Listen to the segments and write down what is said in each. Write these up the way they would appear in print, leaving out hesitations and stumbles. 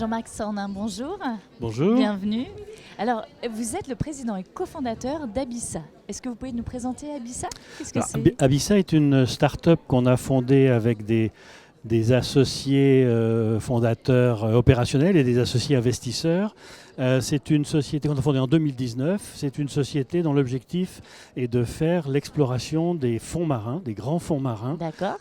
Jean-Marc Sornin, bonjour. Bonjour. Bienvenue. Alors, vous êtes le président et cofondateur d'Abissa. Est-ce que vous pouvez nous présenter Abissa? Qu'est-ce que c'est? Abissa est une start-up qu'on a fondée avec des associés fondateurs opérationnels et des associés investisseurs. C'est une société qu'on a fondée en 2019. C'est une société dont l'objectif est de faire l'exploration des fonds marins, des grands fonds marins. D'accord.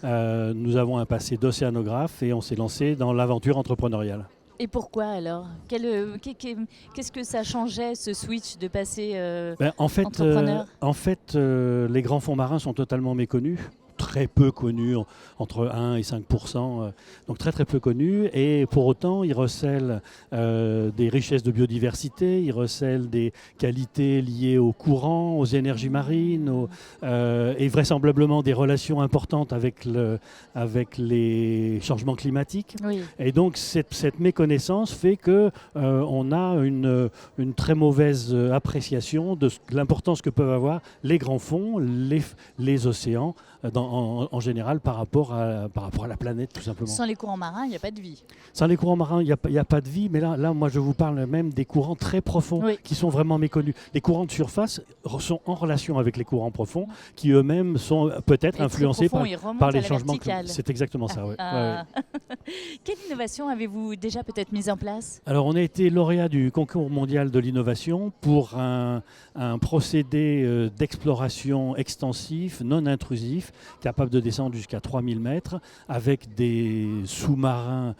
Nous avons un passé d'océanographe et on s'est lancé dans l'aventure entrepreneuriale. Et pourquoi alors? Qu'est-ce que ça changeait, ce switch de passer entrepreneur? Les grands fonds marins sont totalement méconnus. Très peu connus, entre 1 et 5%, donc très très peu connus, et pour autant ils recèlent des richesses de biodiversité, ils recèlent des qualités liées aux courants, aux énergies marines, et vraisemblablement des relations importantes avec les changements climatiques. Oui. Et donc cette méconnaissance fait qu'on a une très mauvaise appréciation de l'importance que peuvent avoir les grands fonds, les océans, en général par rapport à la planète, tout simplement. Sans les courants marins, il n'y a pas de vie. Sans les courants marins, il n'y a pas de vie, mais là, moi, je vous parle même des courants très profonds, oui, qui sont vraiment méconnus. Les courants de surface sont en relation avec les courants profonds, qui eux-mêmes sont peut-être influencés par les changements climatiques. C'est exactement ça, oui. Ouais. Quelle innovation avez-vous déjà peut-être mise en place? Alors, on a été lauréat du concours mondial de l'innovation pour un procédé d'exploration extensif, non intrusif, capable de descendre jusqu'à 3000 mètres, avec des sous-marins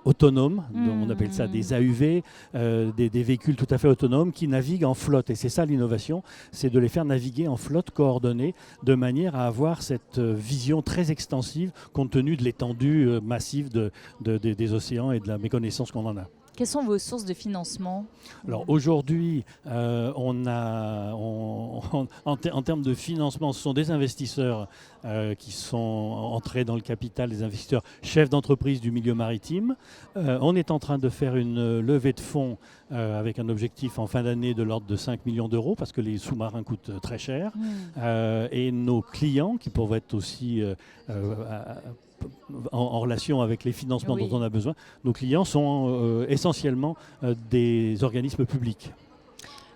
autonomes, on appelle ça des AUV, des véhicules tout à fait autonomes qui naviguent en flotte. Et c'est ça l'innovation, c'est de les faire naviguer en flotte coordonnée, de manière à avoir cette vision très extensive, compte tenu de l'étendue massive des océans et de la méconnaissance qu'on en a. Quelles sont vos sources de financement? Alors aujourd'hui, en termes de financement, ce sont des investisseurs qui sont entrés dans le capital, des investisseurs chefs d'entreprise du milieu maritime. On est en train de faire une levée de fonds avec un objectif en fin d'année de l'ordre de 5 millions d'euros, parce que les sous-marins coûtent très cher. Et nos clients, qui peuvent être aussi en relation avec les financements dont on a besoin, nos clients sont essentiellement des organismes publics.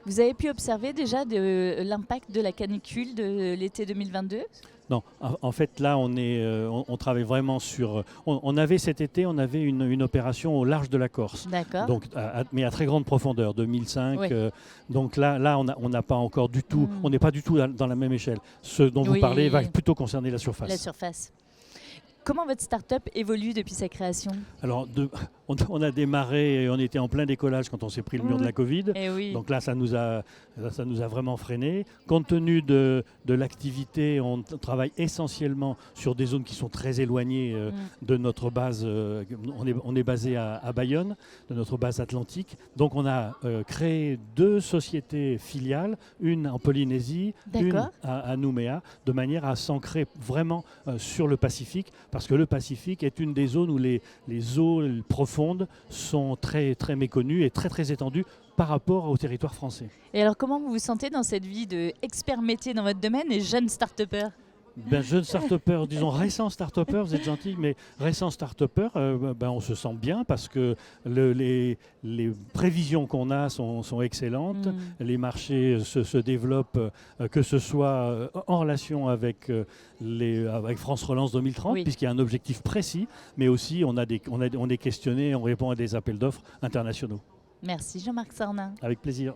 Vous avez pu observer déjà l'impact de la canicule de l'été 2022? Non, en fait là on travaille vraiment sur... On avait cet été, on avait une opération au large de la Corse. D'accord. Donc, mais à très grande profondeur, 2005. Oui. Donc là on n'a pas encore du tout, on n'est pas du tout dans la même échelle. Ce dont vous parlez va plutôt concerner la surface. La surface. Comment votre start-up évolue depuis sa création? Alors, on a démarré et on était en plein décollage quand on s'est pris le mur de la Covid. Oui. Donc là, ça nous a vraiment freiné. Compte tenu de l'activité, on travaille essentiellement sur des zones qui sont très éloignées de notre base. On est basé à Bayonne, de notre base atlantique. Donc on a créé 2 sociétés filiales, une en Polynésie, une à Nouméa, de manière à s'ancrer vraiment sur le Pacifique, parce que le Pacifique est une des zones où les eaux profondes sont très, très méconnues et très, très étendues par rapport au territoire français. Et alors, comment vous vous sentez dans cette vie d'expert métier dans votre domaine et jeune start-upper? Jeune start-upper, disons récent start-upper, vous êtes gentil, mais récent start-upper, on se sent bien parce que les prévisions qu'on a sont excellentes. Les marchés se développent, que ce soit en relation avec France Relance 2030, puisqu'il y a un objectif précis, mais aussi on est questionné, on répond à des appels d'offres internationaux. Merci Jean-Marc Sornin. Avec plaisir.